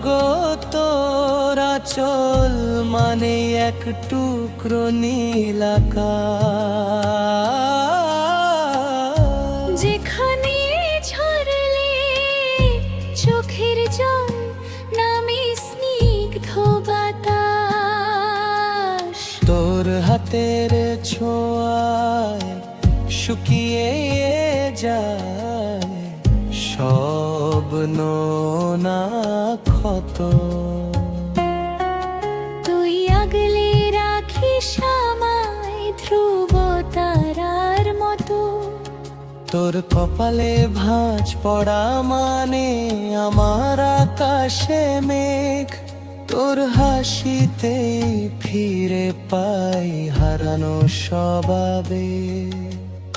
গো তোর আঁচল মানে এক টুকরো নীল আকাশ, যেখানে ঝরলে চোখের জল নামে স্নিগ্ধ বাতাস। তোর হাতের ছোঁয়ায় শুকিয়ে যায় সব নোনা ক্ষত। তুই আগলে রাখিস আমায় ধ্রুব তারার মতো। তোর কপালে ভাঁজ পড়া মানে আমার আকাশে মেঘ। তোর হাসিতেই ফিরে পাই হারানো সব আবেগ।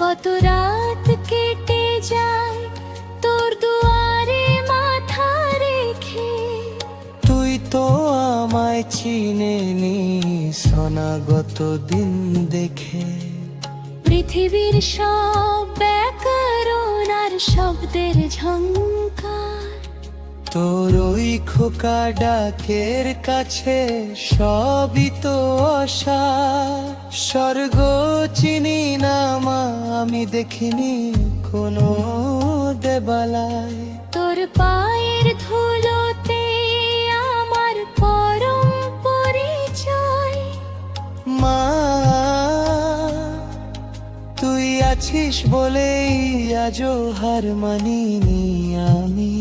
কত রাত কেটে যায় তোর দুয়ারে মাথা রেখে। তুই তো আমায় চিনে নিস অনাগত দিন দেখে। পৃথিবীর সব ব্যাকরণ আর শব্দের ঝংকার, তোর ওই খোকা ডাকের কাছে সবই তো অসার। স্বর্গ চিনি না মা, আমি দেখিনি কোনো দেবালায়। তোর পায়ের ধুলোতে আমার পরম পরিচয়। মা তুই আছিস বলেই আজও হার মানিনি আমি।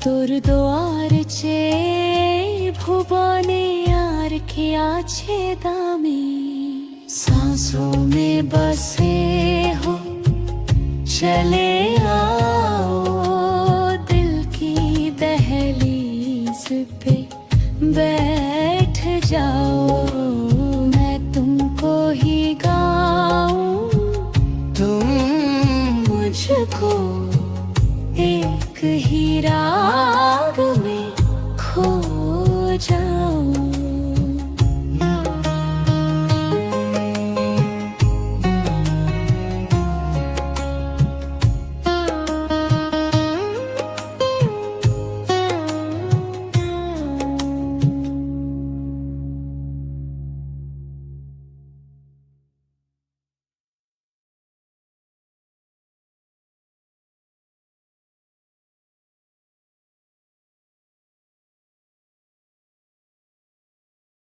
তোর দোয়ার চেয়ে ভুবনে আর কি আছে দামি। सांसों में बसे हो चले आओ, दिल की दहलीज पे बैठ जाओ। मैं तुमको ही गाऊं, तुम मुझको एक ही राग में खो जाऊं।